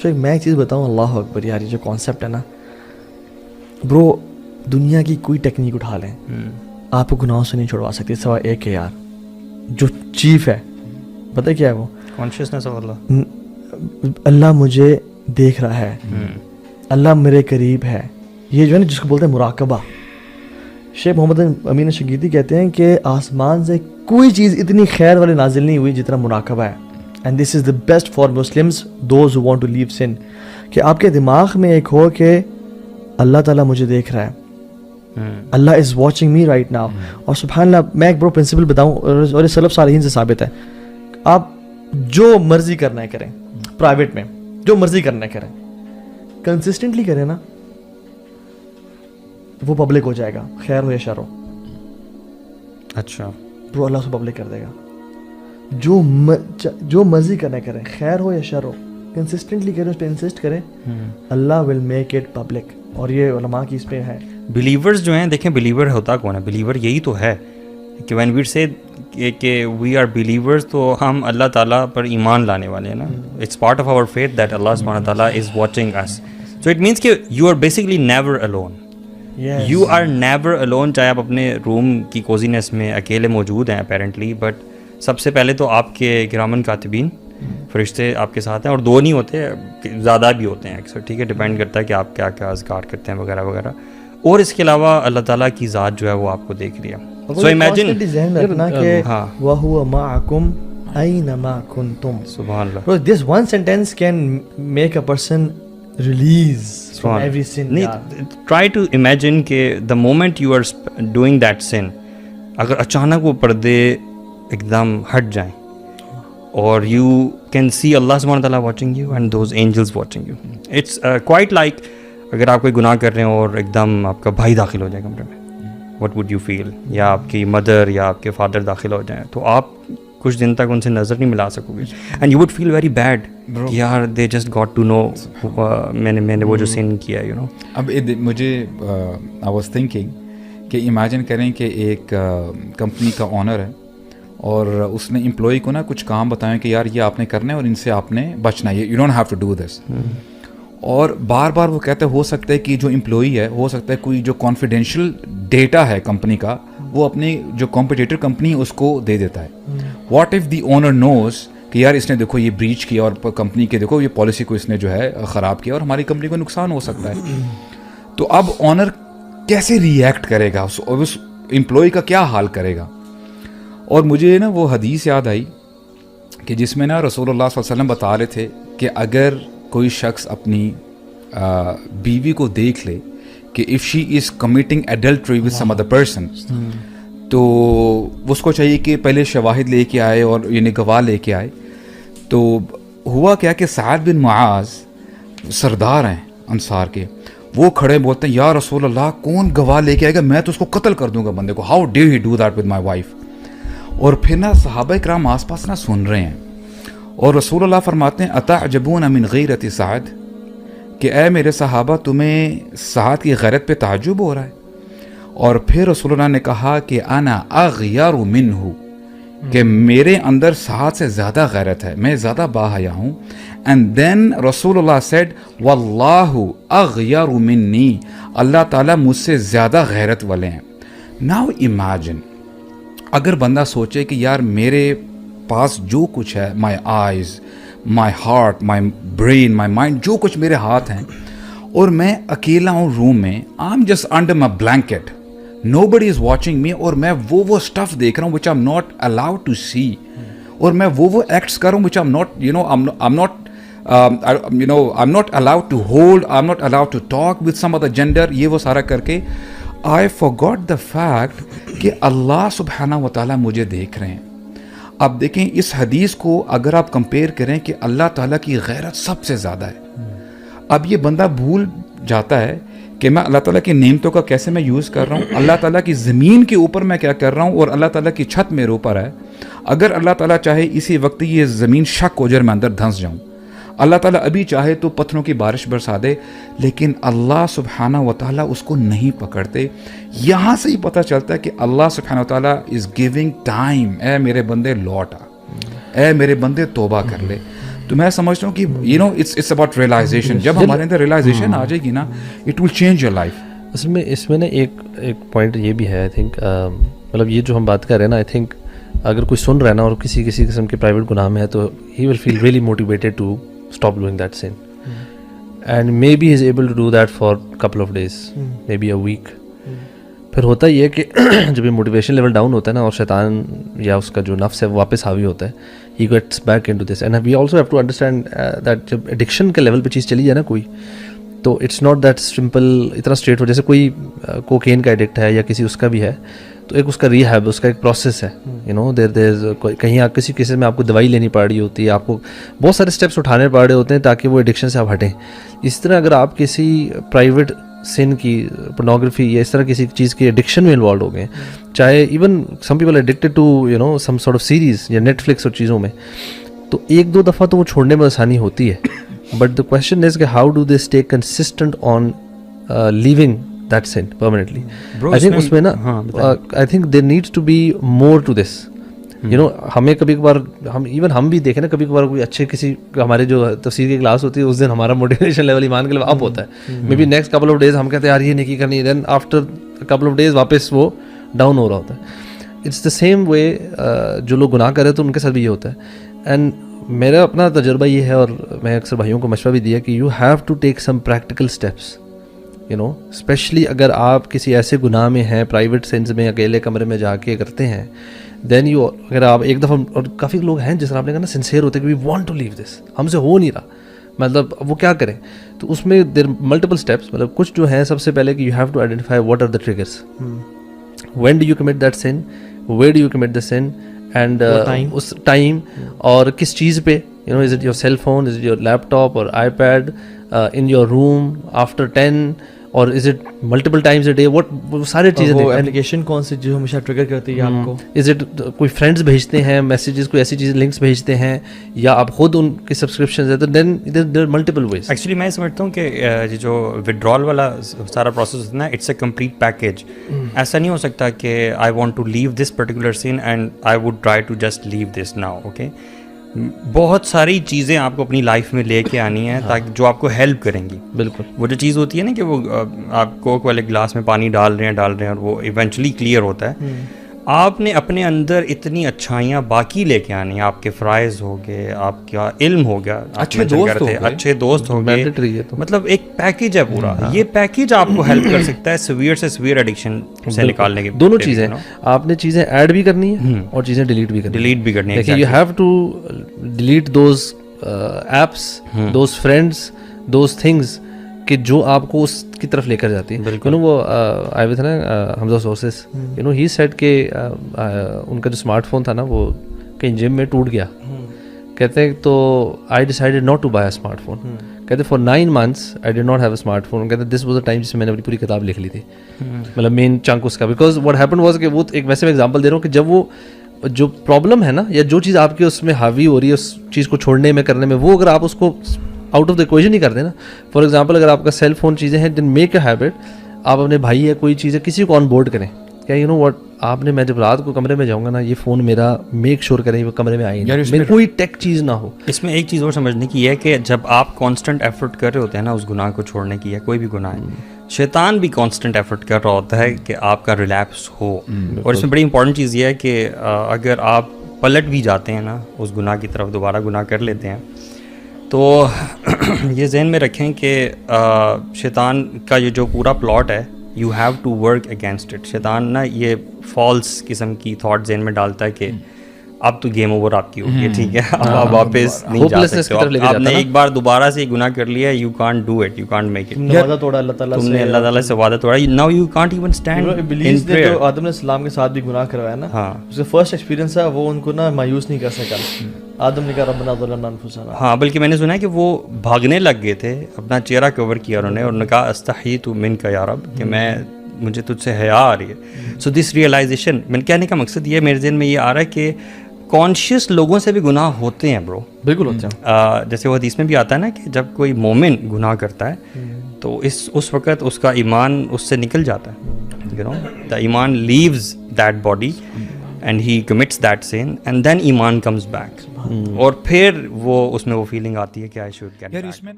تو میں ایک چیز بتاؤں, اللہ اکبر یار, یہ جو کانسیپٹ ہے نا برو, دنیا کی کوئی ٹیکنیک اٹھا لیں آپ کو گناہوں سے نہیں چھڑوا سکتی سوائے ایک ہے یار, جو چیف ہے. پتہ کیا ہے وہ؟ کانشیسنس آف اللہ. اللہ مجھے دیکھ رہا ہے, اللہ میرے قریب ہے. یہ جو ہے نا جس کو بولتے ہیں مراقبہ. شیخ محمد امین شنقیطی کہتے ہیں کہ آسمان سے کوئی چیز اتنی خیر والی نازل نہیں ہوئی جتنا مراقبہ ہے. And this is the best for Muslims those who want to leave sin, کہ آپ کے دماغ میں ایک ہو کہ اللہ تعالیٰ مجھے دیکھ رہا ہے, Allah is watching me right now. اور سبحان اللہ, میں ایک برو پرنسپل بتاؤں, اور یہ سلف صالحین سے ثابت ہے, آپ جو مرضی کرنا ہے کریں, پرائیویٹ میں جو مرضی کرنا ہے کریں, کنسسٹنٹلی کریں نا, وہ پبلک ہو جائے گا, خیر ہو یا شر ہو. اچھا برو اللہ سے پبلک کر دے گا. جو مرضی کرنا ہے کریں, خیر ہو یا شر ہو, کنسسٹنٹلی کریں, اس پہ انسسٹ کریں, اللہ ول میک اٹ پبلک. اور یہ علماء کی اس پہ ہے. بلیورز جو ہیں, دیکھیں بلیور ہوتا کون ہے؟ بلیور یہی تو ہے کہ وین وی سے کہ وی آر بلیورز, تو ہم اللہ تعالیٰ پر ایمان لانے والے ہیں نا. It's part of our faith that Allah سبحانہ تعالیٰ is watching us. So it means کہ you are basically never alone. You are never alone, چاہے آپ اپنے روم کی کوزینس میں اکیلے موجود ہیں اپیرنٹلی, بٹ سب سے پہلے تو آپ کے کرامن کاتبین فرشتے آپ کے ساتھ ہیں, اور دو نہیں ہوتے, زیادہ بھی ہوتے ہیں اکثر, ٹھیک ہے, ڈپینڈ کرتا ہے کہ آپ کیا کیا اذکار کرتے ہیں وغیرہ وغیرہ. اور اس کے علاوہ اللہ تعالیٰ کی ذات جو ہے وہ آپ کو دیکھ رہی ہے. سو امیجن ذہن میں رکھنا کہ وَهُوَ مَعَكُمْ أَيْنَمَا كُنْتُمْ. سبحان اللہ. Bro, this one sentence can make a person release from every sin. Try to imagine کہ the moment you are doing that sin, اگر اچانک وہ پردے ایک دم ہٹ جائیں اور you can see Allah subhanahu wa ta'ala watching you and those angels watching you. It's quite like اگر آپ کوئی گناہ کر رہے ہیں اور ایک دم آپ کا بھائی داخل ہو جائے کمرے میں, what would you feel؟ یا آپ کی مدر یا آپ کے فادر داخل ہو جائیں, تو آپ کچھ دن تک ان سے نظر نہیں ملا سکو گے. And you would feel very bad یار, they just got to know میں نے وہ جو سین کیا ہے, یو نو. اب مجھے آئی واز تھنکنگ کہ امیجن کریں کہ ایک کمپنی کا آنر ہے اور اس نے امپلائی کو نا کچھ کام بتائیں کہ یار یہ آپ نے کرنا ہے اور ان سے آپ نے بچنا ہے, you don't have to do this. اور بار بار وہ کہتے ہو سکتا ہے کہ جو امپلائی ہے, ہو سکتا ہے کوئی جو کانفیڈینشیل ڈیٹا ہے کمپنی کا, وہ اپنی جو کمپیٹیٹر کمپنی ہے اس کو دے دیتا ہے. واٹ ایف دی اونر نوز کہ یار اس نے دیکھو یہ بریچ کیا اور کمپنی کے دیکھو یہ پالیسی کو اس نے جو ہے خراب کیا اور ہماری کمپنی کو نقصان ہو سکتا ہے. تو اب آنر کیسے ری ایکٹ کرے گا, اس امپلائی کا کیا حال کرے گا. اور مجھے نا وہ حدیث یاد آئی کہ جس میں نا رسول اللہ صلی اللہ علیہ وسلم بتا رہے تھے کہ اگر کوئی شخص اپنی بیوی کو دیکھ لے کہ if she is committing adultery with some other person, تو اس کو چاہیے کہ پہلے شواہد لے کے آئے اور یعنی گواہ لے کے آئے. تو ہوا کیا کہ سعد بن معاذ سردار ہیں انصار کے, وہ کھڑے بولتے ہیں یا رسول اللہ کون گواہ لے کے آئے گا, میں تو اس کو قتل کر دوں گا بندے کو, how due he do that with my wife. اور پھر نا صحابہ کرام آس پاس نا سن رہے ہیں, اور رسول اللہ فرماتے ہیں اتعجبون من غیرت سعد, کہ اے میرے صحابہ تمہیں سعد کی غیرت پہ تعجب ہو رہا ہے. اور پھر رسول اللہ نے کہا کہ انا اغیر منہ, کہ میرے اندر سعد سے زیادہ غیرت ہے, میں زیادہ باحیا ہوں. اینڈ دین رسول اللہ سیڈ واللہ اغیر منی, اللہ تعالیٰ مجھ سے زیادہ غیرت والے ہیں. ناؤ امیجن اگر بندہ سوچے کہ یار میرے پاس جو کچھ ہے, my eyes, my heart, my brain, my mind, جو کچھ میرے ہاتھ ہیں, اور میں اکیلا ہوں روم میں, I am just under my blanket, nobody is watching me, اور میں وہ اسٹف دیکھ رہا ہوں which I am not allowed to see, اور میں وہ ایکٹس کر رہا ہوں which I am not I'm not allowed to hold, I'm not allowed to talk with some other gender, یہ وہ سارا کر کے I forgot the fact کہ اللہ سبحانہ و تعالیٰ مجھے دیکھ رہے ہیں. اب دیکھیں اس حدیث کو اگر آپ کمپیئر کریں کہ اللہ تعالیٰ کی غیرت سب سے زیادہ ہے, اب یہ بندہ بھول جاتا ہے کہ میں اللہ تعالیٰ کی نعمتوں کا کیسے میں یوز کر رہا ہوں, اللہ تعالیٰ کی زمین کے اوپر میں کیا کر رہا ہوں, اور اللہ تعالیٰ کی چھت میرے اوپر ہے. اگر اللہ تعالیٰ چاہے اسی وقت یہ زمین شک ہو جائے میں اندر دھنس جاؤں, اللہ تعالیٰ ابھی چاہے تو پتھروں کی بارش برسا دے, لیکن اللہ سبحانہ و تعالیٰ اس کو نہیں پکڑتے. یہاں سے ہی پتہ چلتا ہے کہ اللہ سبحانہ و تعالیٰ از گیونگ ٹائم, اے میرے بندے لوٹ آ, اے میرے بندے توبہ کر لے. تو تو میں سمجھتا ہوں کہ you know it's about realization. جب ہمارے اندر ریئلائزیشن آ جائے گی نا, it will change your life. اس میں نا ایک پوائنٹ یہ بھی ہے, آئی تھنک مطلب یہ جو ہم بات کر رہے ہیں نا, آئی تھنک اگر کوئی سن رہا ہے نا اور کسی قسم کے پرائیویٹ گناہ میں ہے تو he will feel really motivated to stop doing that sin, and maybe is able to do that for couple of days, maybe a week. پھر ہوتا یہ ہے کہ جب یہ موٹیویشن لیول ڈاؤن ہوتا ہے نا اور شیطان یا اس کا جو نفس ہے وہ واپس حاوی ہوتا ہے, he gets back into this. And we also have to understand that جب ایڈکشن کے لیول پہ چیز چلی جائے نا کوئی, تو اٹس ناٹ دیٹ سمپل اتنا اسٹریٹ ہو. جیسے کوئی کوکین کا ایڈکٹ ہے یا کسی اس کا بھی ہے, تو ایک اس کا ریہیب, اس کا ایک پروسیس ہے, یو نو دیر کہیں آپ کسی کیسز میں آپ کو دوائی لینی پڑ رہی ہوتی ہے, آپ کو بہت سارے اسٹیپس اٹھانے پڑ رہے ہوتے ہیں تاکہ وہ ایڈکشن سے آپ ہٹیں. اس طرح اگر آپ کسی پرائیویٹ سن کی, پورنوگرافی یا اس طرح کسی چیز کی ایڈکشن میں انوالو ہو گئے, چاہے even some people addicted to you know some sort of series یا نیٹ فلکس اور چیزوں میں, تو ایک دو دفعہ تو وہ چھوڑنے میں آسانی ہوتی ہے. بٹ دا کوشچن از کہ how do they stay consistent on leaving that sin permanently. I think اس میں نا I think there needs to be more to this, you know. ہمیں کبھی کبھار ہم بھی دیکھیں نا, کبھی کبھار کوئی اچھے کسی ہمارے جو تفسیر کی کلاس ہوتی ہے اس دن ہمارا موٹیویشن لیول ایمان کے لیے اپ ہوتا ہے, maybe next couple of days ہم کہتے ہیں یار یہ نیکی کرنی ہے, then after couple of days واپس وہ ڈاؤن ہو رہا ہوتا ہے. اٹس دا سیم وے جو لوگ گناہ کر رہے تو ان کے ساتھ بھی یہ ہوتا ہے. اینڈ میرا اپنا تجربہ یہ ہے, اور میں اکثر بھائیوں کو مشورہ بھی دیا کہ you have to take some practical steps, you know, especially اگر آپ کسی ایسے گناہ میں ہیں, پرائیویٹ سینس میں اکیلے کمرے میں جا کے کرتے ہیں, دین یو, اگر آپ ایک دفعہ, اور کافی لوگ ہیں جس طرح آپ نے کہا نا سنسیئر ہوتے ہیں کہ وی وانٹ ٹو لیو دس, ہم سے ہو نہیں رہا, مطلب وہ کیا کریں. تو اس میں دیر ملٹیپل اسٹیپس, مطلب کچھ جو ہیں سب سے پہلے کہ you have to identify what are the triggers, when do you commit that sin, where do you commit the sin, and اس ٹائم اور کس چیز پہ, you know, is it your cell phone, is it your laptop اور iPad, in your room after 10, اور is it multiple times a day, وہ سارے چیزیں دیکھیں. ایپلیکیشن کون سی جو ہمیشہ ٹریگر کرتی ہے آپ کو, از اٹ کوئی فرینڈس بھیجتے ہیں میسیجز, کوئی ایسی چیز لنکس بھیجتے ہیں, یا آپ خود ان کی سبسکرپشنز ہیں, تو then there are multiple ways. Actually میں سمجھتا ہوں کہ یہ جو ودرال والا سارا پروسیس ہوتا ہے نا, اٹس اے کمپلیٹ پیکیج. ایسا نہیں ہو سکتا کہ I want to leave this particular sin and I would try to just leave this now. Okay, بہت ساری چیزیں آپ کو اپنی لائف میں لے کے آنی ہیں تاکہ جو آپ کو ہیلپ کریں گی. بالکل, وہ جو چیز ہوتی ہے نا کہ وہ آپ کوک والے گلاس میں پانی ڈال رہے ہیں اور وہ ایونچولی کلیئر ہوتا ہے. آپ نے اپنے اندر اتنی اچھائیاں باقی لے کے آنی ہیں, آپ کے فرائض ہو گئے, آپ کا علم ہو گیا, اچھے دوست ہو گئے, مطلب ایک پیکیج ہے پورا. یہ پیکیج آپ کو ہیلپ کر سکتا ہے سویئر سے سویئر ایڈکشن سے نکالنے کے. دونوں چیزیں آپ نے چیزیں ایڈ بھی کرنی ہے اور چیزیں ڈیلیٹ بھی کرنی ہے. You have to delete those apps, those friends, those things کہ جو آپ کو اس کی طرف لے کر جاتی ہے. بالکل, وہ آئے ہوئے تھے نا حمزہ سورسز, یو نو, ہی سیڈ کہ ان کا جو اسمارٹ فون تھا نا وہ کہیں جم میں ٹوٹ گیا. کہتے ہیں تو I decided not to buy a smartphone. کہتے for 9 months I did not have a smartphone. کہتے دس واز اے ٹائم جس میں نے اپنی پوری کتاب لکھ لی تھی, مطلب مین چنک اس کا. بیکاز واٹ ہیپن واز کہ وہ ایک ویسے میں ایگزامپل دے رہا ہوں کہ جب وہ جو پرابلم ہے نا, یا جو چیز آپ کے اس میں حاوی ہو رہی ہے اس چیز کو چھوڑنے میں کرنے میں, وہ اگر آپ اس کو آؤٹ آف دا ایکویشن نہیں کرتے نا. فار ایگزامپل اگر آپ کا سیل فون چیزیں ہیں, دین میک اے ہیبٹ, آپ اپنے بھائی ہے کوئی چیز ہے کسی کو آن بورڈ کریں. کیا یو نو واٹ, آپ نے, میں جب رات کو کمرے میں جاؤں گا نا, یہ فون میرا میک شیور کریں وہ کمرے میں آئی نہیں, میں کوئی ٹیک چیز نہ ہو. اس میں ایک چیز اور سمجھنے کی ہے کہ جب آپ کانسٹنٹ ایفرٹ کر رہے ہوتے ہیں نا اس گناہ کو چھوڑنے کی, یا کوئی بھی گناہ ہے, شیطان بھی کانسٹنٹ ایفرٹ کر رہا ہوتا ہے کہ آپ کا ریلیپس ہو. اور اس میں بڑی امپورٹنٹ چیز یہ ہے کہ اگر آپ پلٹ بھی جاتے ہیں نا اس گناہ کی طرف, دوبارہ گناہ کر لیتے ہیں, تو یہ ذہن میں رکھیں کہ شیطان کا یہ جو پورا پلاٹ ہے, you have to work against it. شیطان نا یہ فالس قسم کی تھاٹ ذہن میں ڈالتا ہے کہ اب تو گیم اوور آپ کی ہوگی, ٹھیک ہے, اب آپ واپس نہیں جا سکتے, آپ نے ایک بار دوبارہ سے گناہ کر لیا, you can't do it, you can't make it. وعدہ توڑا اللہ تعالیٰ سے, تم نے اللہ تعالیٰ سے وعدہ توڑا, now you can't even stand. ابلیس نے جو آدم علیہ السلام کے ساتھ بھی گناہ کروایا نا, اس کا فرسٹ ایکسپیرینس ہے وہ ان کو نا مایوس نہیں کر سکا. آدم نے کہا ربنا ظلمنا انفسنا. ہاں, بلکہ میں نے سنا ہے کہ وہ بھاگنے لگ گئے تھے, اپنا چہرہ کور کیا انہوں نے, اور انہوں نے کہا استحییت منک یا رب, کہ مجھے تجھ سے حیا آ رہی ہے. سو دس ریئلائزیشن, میں نے کہنے کا مقصد یہ میرے ذہن میں یہ آ رہا ہے کہ کانشیس لوگوں سے بھی گناہ ہوتے ہیں برو. بالکل ہوتے ہیں. جیسے وہ حدیث میں بھی آتا ہے نا کہ جب کوئی مومن گناہ کرتا ہے تو اس وقت اس کا ایمان اس سے نکل جاتا ہے. یو نو, دا ایمان leaves that body and he commits that sin and then ایمان کمز بیک. اور پھر وہ اس میں وہ فیلنگ آتی ہے کہ آئی شوڈ گیٹ یار اس میں